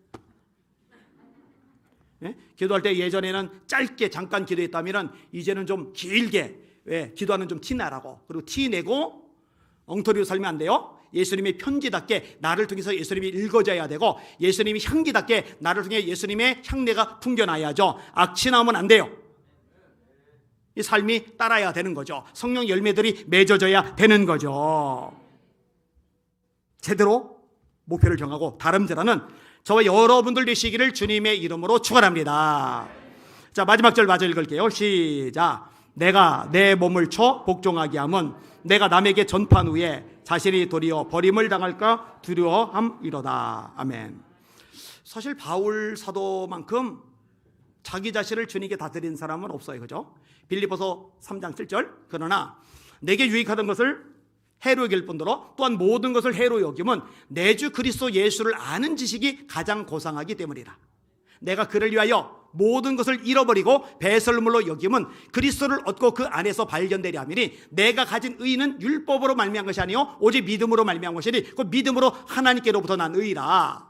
Speaker 1: 예? 기도할 때 예전에는 짧게 잠깐 기도했다면 이제는 좀 길게, 왜? 기도하는 좀 티나라고. 그리고 티내고 엉터리로 살면 안 돼요. 예수님의 편지답게 나를 통해서 예수님이 읽어져야 되고, 예수님이 향기답게 나를 통해 예수님의 향내가 풍겨나야죠. 악취나면 안 돼요. 이 삶이 따라야 되는 거죠. 성령 열매들이 맺어져야 되는 거죠. 제대로 목표를 정하고 다름질하는 저와 여러분들 되시기를 주님의 이름으로 축원합니다. 자, 마지막 절 마저 읽을게요. 시작. 내가 내 몸을 쳐 복종하게 함은 내가 남에게 전판 후에 자신이 도리어 버림을 당할까 두려워함이로다. 아멘. 사실 바울 사도만큼 자기 자신을 주님께 다 드린 사람은 없어요. 그죠? 빌립보서 3장 7절. 그러나 내게 유익하던 것을 해로 여길 뿐더러 또한 모든 것을 해로 여김은 내 주 그리스도 예수를 아는 지식이 가장 고상하기 때문이라. 내가 그를 위하여 모든 것을 잃어버리고 배설물로 여김은 그리스도를 얻고 그 안에서 발견되려 함이니 내가 가진 의는 율법으로 말미암은 것이 아니요 오직 믿음으로 말미암은 것이니 그 믿음으로 하나님께로부터 난 의라.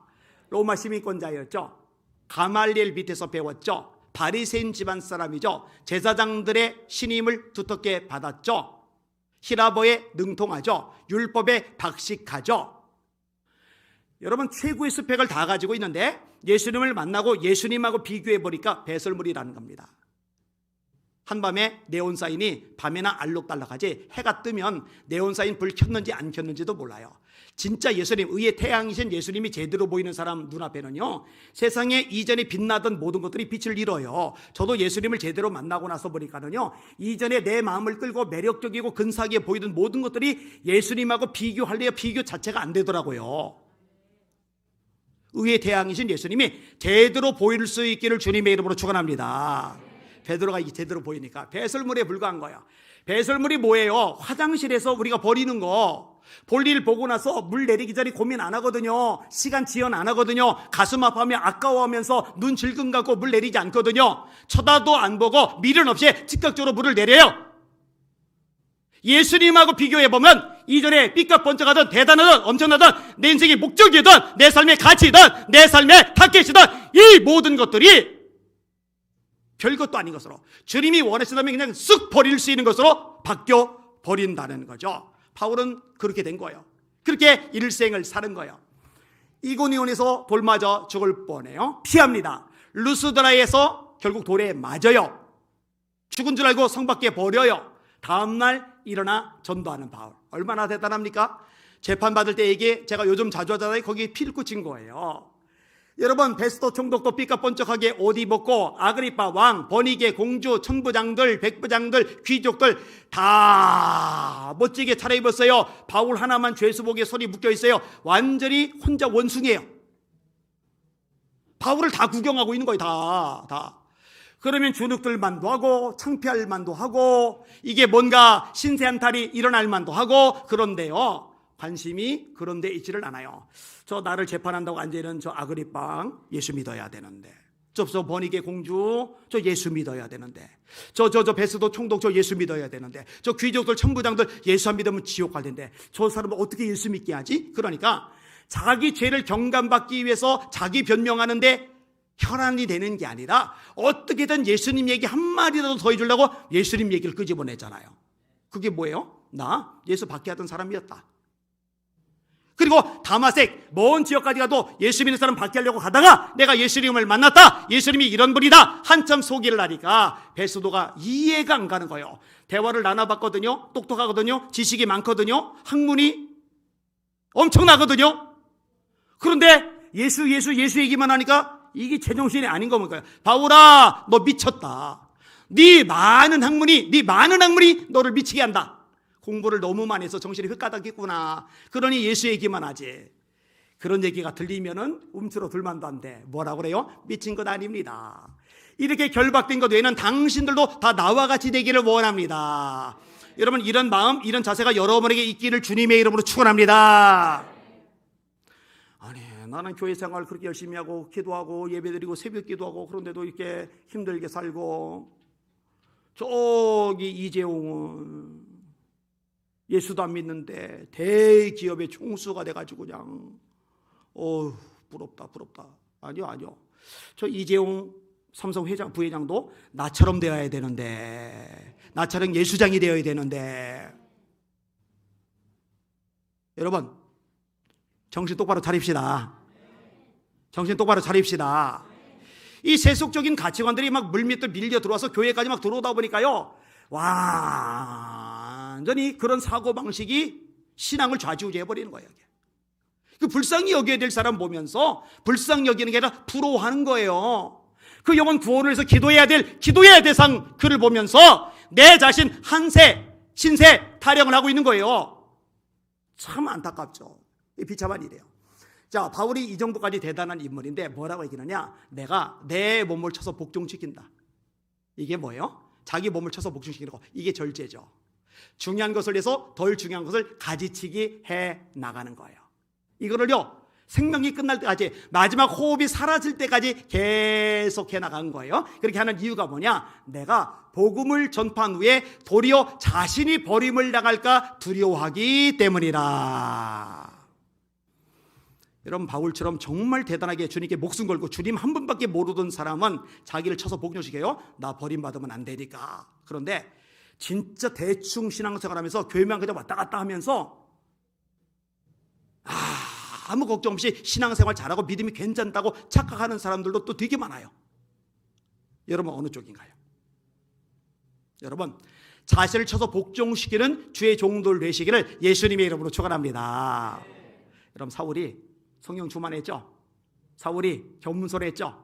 Speaker 1: 로마 시민권자였죠. 가말리엘 밑에서 배웠죠. 바리새인 집안 사람이죠. 제사장들의 신임을 두텁게 받았죠. 히라보에 능통하죠. 율법에 박식하죠. 여러분, 최고의 스펙을 다 가지고 있는데 예수님을 만나고 예수님하고 비교해 보니까 배설물이라는 겁니다. 한밤에 네온사인이 밤에나 알록달록하지 해가 뜨면 네온사인 불 켰는지 안 켰는지도 몰라요. 진짜 예수님, 의의 태양이신 예수님이 제대로 보이는 사람 눈앞에는요, 세상에 이전에 빛나던 모든 것들이 빛을 잃어요. 저도 예수님을 제대로 만나고 나서 보니까는요, 이전에 내 마음을 끌고 매력적이고 근사하게 보이던 모든 것들이 예수님하고 비교할래야 비교 자체가 안 되더라고요. 의의 태양이신 예수님이 제대로 보일 수 있기를 주님의 이름으로 축원합니다. 베드로가 이게 제대로 보이니까 배설물에 불과한 거예요. 배설물이 뭐예요? 화장실에서 우리가 버리는 거, 볼일 보고 나서 물 내리기 전에 고민 안 하거든요. 시간 지연 안 하거든요. 가슴 아파하며 아까워하면서 눈 질끈 갖고 물 내리지 않거든요. 쳐다도 안 보고 미련 없이 즉각적으로 물을 내려요. 예수님하고 비교해보면 이전에 삐까 번쩍하던 대단하던 엄청나던 내 인생의 목적이든 내 삶의 가치든 내 삶의 타겟이든 이 모든 것들이 별것도 아닌 것으로, 주님이 원하시다면 그냥 쓱 버릴 수 있는 것으로 바뀌어 버린다는 거죠. 바울은 그렇게 된 거예요. 그렇게 일생을 사는 거예요. 이고니온에서 돌 맞아 죽을 뻔해요. 피합니다. 루스드라에서 결국 돌에 맞아요. 죽은 줄 알고 성 밖에 버려요. 다음날 일어나 전도하는 바울. 얼마나 대단합니까? 재판받을 때 얘기 제가 요즘 자주 하잖아요. 거기 피를 꽂힌 거예요. 여러분, 베스도 총독도 삐까번쩍하게 옷 입었고, 아그리파 왕, 버니게 공주, 천부장들, 백부장들, 귀족들 다 멋지게 차려입었어요. 바울 하나만 죄수복에 손이 묶여 있어요. 완전히 혼자 원숭이에요. 바울을 다 구경하고 있는 거예요. 다. 그러면 주눅들 만도 하고 창피할 만도 하고 이게 뭔가 신세한탈이 일어날 만도 하고, 그런데요, 관심이 그런 데 있지를 않아요. 저 나를 재판한다고 앉아있는 저 아그리빵 예수 믿어야 되는데, 저 버니게 공주 저 예수 믿어야 되는데, 저 베스도 총독 저 예수 믿어야 되는데, 저 귀족들 천부장들 예수 안 믿으면 지옥 갈 텐데 저 사람은 어떻게 예수 믿게 하지? 그러니까 자기 죄를 경감받기 위해서 자기 변명하는데 혈안이 되는 게 아니라 어떻게든 예수님 얘기 한마디라도 더 해주려고 예수님 얘기를 끄집어내잖아요. 그게 뭐예요? 나 예수 받게 하던 사람이었다. 그리고 다마색 먼 지역까지 가도 예수 믿는 사람 받게 하려고 가다가 내가 예수님을 만났다, 예수님이 이런 분이다 한참 소개를 하니까 베스도가 이해가 안 가는 거예요. 대화를 나눠봤거든요. 똑똑하거든요. 지식이 많거든요. 학문이 엄청나거든요. 그런데 예수 얘기만 하니까 이게 제정신이 아닌 겁니까? 바울아, 너 미쳤다. 네 많은 학문이 너를 미치게 한다. 공부를 너무 많이 해서 정신이 흑가닥했구나. 그러니 예수 얘기만 하지. 그런 얘기가 들리면은 움츠러들만도 안 돼. 뭐라고 그래요? 미친 것 아닙니다. 이렇게 결박된 것 외에는 당신들도 다 나와 같이 되기를 원합니다. 여러분, 이런 마음, 이런 자세가 여러분에게 있기를 주님의 이름으로 축원합니다. 아니, 나는 교회 생활 그렇게 열심히 하고 기도하고 예배드리고 새벽 기도하고 그런데도 이렇게 힘들게 살고, 저기 이재용은 예수도 안 믿는데 대기업의 총수가 돼가지고 그냥 부럽다. 아니요. 저 이재용 삼성 회장, 부회장도 나처럼 되어야 되는데, 나처럼 예수장이 되어야 되는데. 여러분, 정신 똑바로 차립시다. 이 세속적인 가치관들이 막 물밑을 밀려 들어와서 교회까지 막 들어오다 보니까요, 완전히 그런 사고방식이 신앙을 좌지우지해버리는 거예요. 그 불쌍히 여겨야 될 사람 보면서 불쌍히 여기는 게 아니라 부러워하는 거예요. 그 영혼 구원을 위해서 기도해야 될 기도의 대상 그를 보면서 내 자신 신세 타령을 하고 있는 거예요. 참 안타깝죠. 비참한 일이에요. 자, 바울이 이 정도까지 대단한 인물인데 뭐라고 얘기하느냐? 내가 내 몸을 쳐서 복종시킨다. 이게 뭐예요? 자기 몸을 쳐서 복종시키는 거. 이게 절제죠. 중요한 것을 위해서 덜 중요한 것을 가지치기 해 나가는 거예요. 이거를요, 생명이 끝날 때까지, 마지막 호흡이 사라질 때까지 계속 해 나간 거예요. 그렇게 하는 이유가 뭐냐? 내가 복음을 전파한 후에 도리어 자신이 버림을 당할까 두려워하기 때문이라. 여러분, 바울처럼 정말 대단하게 주님께 목숨 걸고 주님 한 분밖에 모르던 사람은 자기를 쳐서 복종시켜요. 나 버림받으면 안 되니까. 그런데 진짜 대충 신앙생활하면서 교회만 그냥 왔다 갔다 하면서 아무 걱정 없이 신앙생활 잘하고 믿음이 괜찮다고 착각하는 사람들도 또 되게 많아요. 여러분, 어느 쪽인가요? 여러분, 자신을 쳐서 복종시키는 주의 종들 되시기를 예수님의 이름으로 축원합니다. 여러분, 사울이 성령 충만했죠? 사울이 겸손했죠?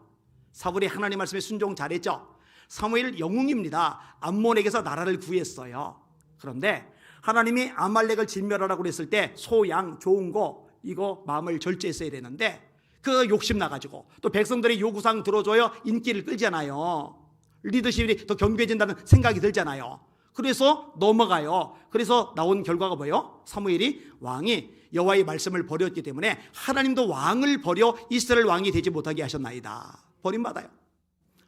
Speaker 1: 사울이 하나님 말씀에 순종 잘했죠? 사무엘 영웅입니다. 암몬에게서 나라를 구했어요. 그런데 하나님이 아말렉을 진멸하라고 그랬을 때 소양 좋은 거 이거 마음을 절제했어야 되는데 그 욕심 나가지고 또 백성들의 요구사항 들어줘야 인기를 끌잖아요. 리더십이 더 경배해진다는 생각이 들잖아요. 그래서 넘어가요. 그래서 나온 결과가 뭐예요? 사무엘이 왕이 여호와의 말씀을 버렸기 때문에 하나님도 왕을 버려 이스라엘 왕이 되지 못하게 하셨나이다. 버림받아요.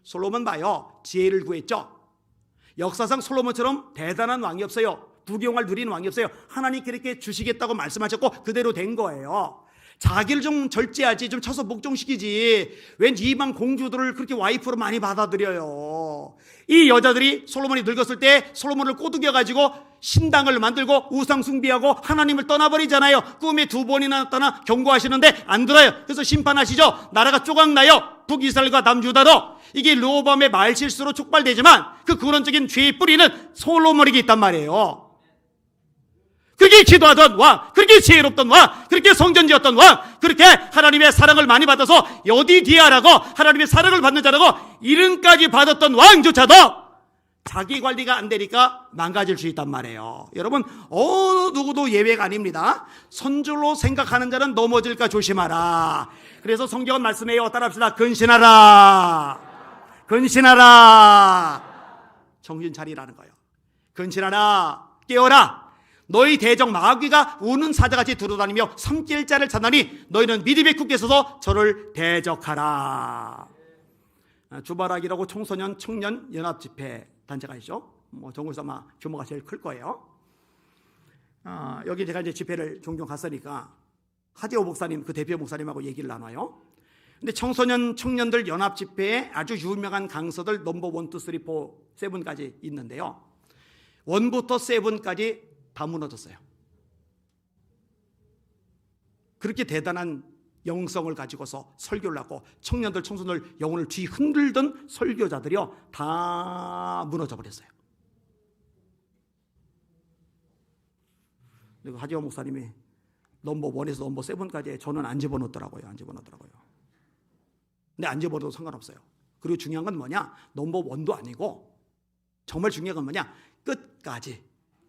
Speaker 1: 솔로몬 봐요. 지혜를 구했죠. 역사상 솔로몬처럼 대단한 왕이 없어요. 부귀영화를 누리는 왕이 없어요. 하나님 그렇게 주시겠다고 말씀하셨고 그대로 된 거예요. 자기를 좀 절제하지, 좀 쳐서 복종시키지. 웬 이방 공주들을 그렇게 와이프로 많이 받아들여요. 이 여자들이 솔로몬이 늙었을 때 솔로몬을 꼬드겨가지고 신당을 만들고 우상 숭배하고 하나님을 떠나버리잖아요. 꿈에 2번이나 나타나 경고하시는데 안 들어요. 그래서 심판하시죠. 나라가 쪼각나요. 북이스라엘과 남유다도. 이게 르호보암의 말실수로 촉발되지만 그 근원적인 죄의 뿌리는 솔로몬에게 있단 말이에요. 그렇게 기도하던 왕, 그렇게 지혜롭던 왕, 그렇게 성전지었던 왕, 그렇게 하나님의 사랑을 많이 받아서 여디디아라고 하나님의 사랑을 받는 자라고 이름까지 받았던 왕조차도 자기 관리가 안 되니까 망가질 수 있단 말이에요. 여러분, 어느 누구도 예외가 아닙니다. 선줄로 생각하는 자는 넘어질까 조심하라. 그래서 성경은 말씀해요. 따라합시다. 근신하라. 근신하라. 정신 차리라는 거예요. 근신하라. 깨어라. 너희 대적 마귀가 우는 사자같이 두루다니며 삼킬 자를 찾나니 너희는 믿음에 굳게 서서 저를 대적하라. 주바락이라고 청소년 청년 연합집회 단체가 있죠. 전국에서 아마 규모가 제일 클 거예요. 여기 제가 이제 집회를 종종 갔으니까 하재호 목사님, 그 대표 목사님하고 얘기를 나눠요. 근데 청소년 청년들 연합집회에 아주 유명한 강서들 넘버 1, 2, 3, 4, 7까지 있는데요. 1부터 7까지 다 무너졌어요. 그렇게 대단한 영성을 가지고서 설교를 하고 청년들 청소년들 영혼을 뒤 흔들던 설교자들이요 다 무너져 버렸어요. 그리고 하지원 목사님이 넘버 1에서 넘버 7까지 저는 안 집어넣더라고요. 안 집어넣더라고요. 근데 안 집어넣어도 상관없어요. 그리고 중요한 건 뭐냐? 넘버 1도 아니고 정말 중요한 건 뭐냐?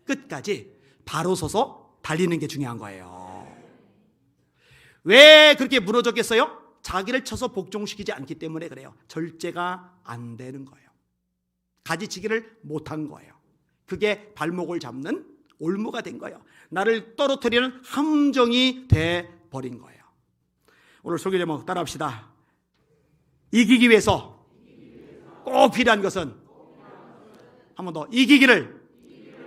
Speaker 1: 끝까지 바로 서서 달리는 게 중요한 거예요. 왜 그렇게 무너졌겠어요? 자기를 쳐서 복종시키지 않기 때문에 그래요. 절제가 안 되는 거예요. 가지치기를 못한 거예요. 그게 발목을 잡는 올무가 된 거예요. 나를 떨어뜨리는 함정이 돼버린 거예요. 오늘 소개 제목 따라합시다. 이기기 위해서 꼭 필요한 것은 한 번 더 이기기를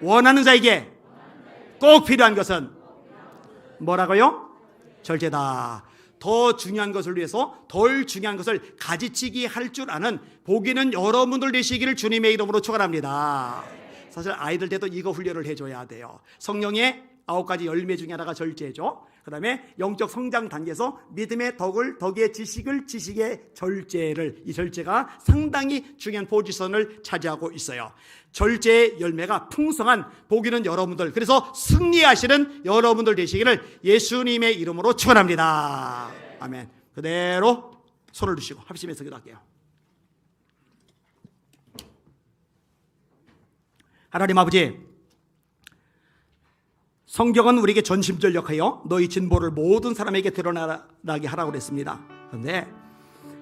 Speaker 1: 원하는 자에게 꼭 필요한 것은 뭐라고요? 절제다. 더 중요한 것을 위해서 덜 중요한 것을 가지치기 할 줄 아는 복 있는 여러분들 되시기를 주님의 이름으로 축원합니다. 사실 아이들 때도 이거 훈련을 해줘야 돼요. 성령의 9가지 열매 중에 하나가 절제죠. 그 다음에 영적 성장 단계에서 믿음의 덕의 지식의 절제를, 이 절제가 상당히 중요한 포지션을 차지하고 있어요. 절제의 열매가 풍성한 복 있는 여러분들, 그래서 승리하시는 여러분들 되시기를 예수님의 이름으로 축원합니다. 아멘. 그대로 손을 드시고 합심해서 기도할게요. 하나님 아버지, 성경은 우리에게 전심전력하여 너희 진보를 모든 사람에게 드러나게 하라고 그랬습니다. 그런데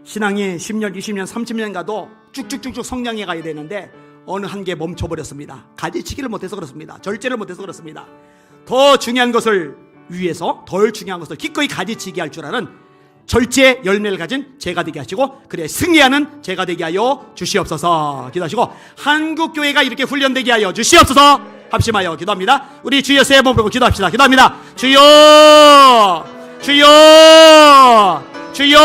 Speaker 1: 신앙이 10년, 20년, 30년 가도 쭉쭉쭉쭉 성장해 가야 되는데 어느 한계에 멈춰버렸습니다. 가지치기를 못해서 그렇습니다. 절제를 못해서 그렇습니다. 더 중요한 것을 위해서 덜 중요한 것을 기꺼이 가지치기 할 줄 아는 절제 열매를 가진 제가 되게 하시고, 그래 승리하는 제가 되게 하여 주시옵소서. 기도하시고 한국교회가 이렇게 훈련되게 하여 주시옵소서. 합심하여 기도합니다. 우리 주여 세 번 부르고 기도합시다. 기도합니다. 주여, 주여, 주여.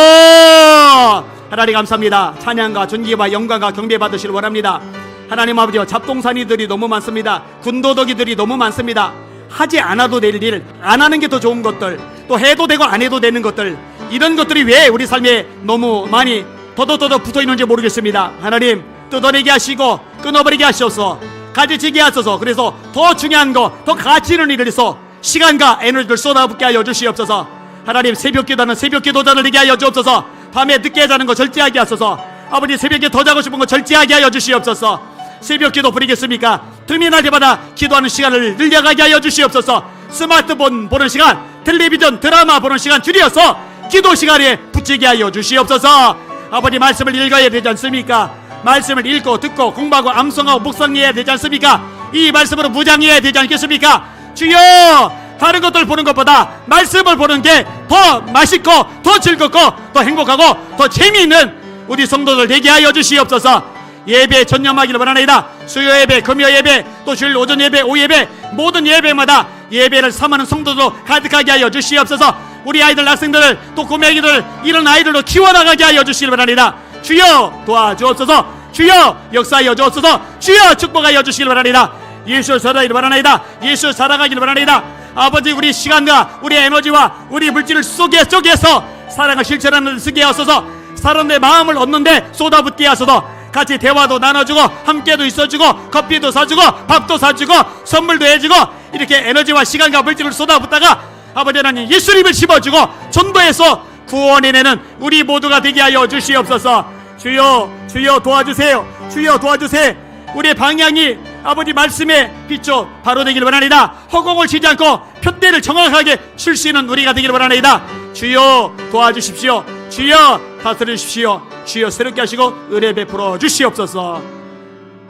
Speaker 1: 하나님 감사합니다. 찬양과 존귀와 영광과 경배 받으시길 원합니다. 하나님 아버지여, 잡동사니들이 너무 많습니다. 군더더기들이 너무 많습니다. 하지 않아도 될 일, 안 하는 게 더 좋은 것들, 또 해도 되고 안 해도 되는 것들, 이런 것들이 왜 우리 삶에 너무 많이 더더더더 붙어 있는지 모르겠습니다. 하나님, 뜯어내게 하시고 끊어버리게 하셔서 가지치게 하소서. 그래서 더 중요한 거, 더 가치 있는 일을 해서 시간과 에너지를 쏟아붓게 하여 주시옵소서. 하나님, 새벽기도는 새벽기도자를 되게 하여 주옵소서. 밤에 늦게 자는 거 절제하게 하소서. 아버지, 새벽에 더 자고 싶은 거 절제하게 하여 주시옵소서. 새벽기도 부리겠습니까? 틈이 날 때마다 기도하는 시간을 늘려가게 하여 주시옵소서. 스마트폰 보는 시간, 텔레비전 드라마 보는 시간 줄여서 기도 시간에 붙이게 하여 주시옵소서. 아버지, 말씀을 읽어야 되지 않습니까? 말씀을 읽고 듣고 공부하고 암송하고 묵상해야 되지 않습니까? 이 말씀으로 무장해야 되지 않겠습니까? 주여, 다른 것들 보는 것보다 말씀을 보는 게 더 맛있고 더 즐겁고 더 행복하고 더 재미있는 우리 성도들 되게 하여 주시옵소서. 예배에 전념하기를 원하나이다. 수요 예배, 금요 예배, 또 주일 오전 예배, 오후 예배, 모든 예배마다 예배를 삼하는 성도도 가득하게 하여 주시옵소서. 우리 아이들, 학생들, 또 꼬맹이들, 이런 아이들도 키워나가게 하여 주시길 바랍니다. 주여 도와주옵소서. 주여 역사하여 주옵소서. 주여 축복하여 주시길 바랍니다. 예수 살아가기를 바라나이다. 예수 살아가기를 바라나이다. 아버지, 우리 시간과 우리 에너지와 우리 물질 속에서 사랑을 실천하는 데 쓰게 하소서. 사람들의 마음을 얻는데 쏟아붓게 하소서. 같이 대화도 나눠주고 함께도 있어주고 커피도 사주고 밥도 사주고 선물도 해주고 이렇게 에너지와 시간과 물질을 쏟아붓다가 아버지 하나님, 예수님을 심어주고 전도해서 구원해내는 우리 모두가 되게 하여 주시옵소서. 주여, 주여 도와주세요. 주여 도와주세요. 우리의 방향이 아버지 말씀의 빛조 바로 되기를 원하나이다. 허공을 치지 않고 표대를 정확하게 칠 수 있는 우리가 되기를 원하나이다. 주여 도와주십시오. 주여 다스려 주십시오. 주여 새롭게 하시고 은혜 베풀어 주시옵소서.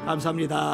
Speaker 1: 감사합니다.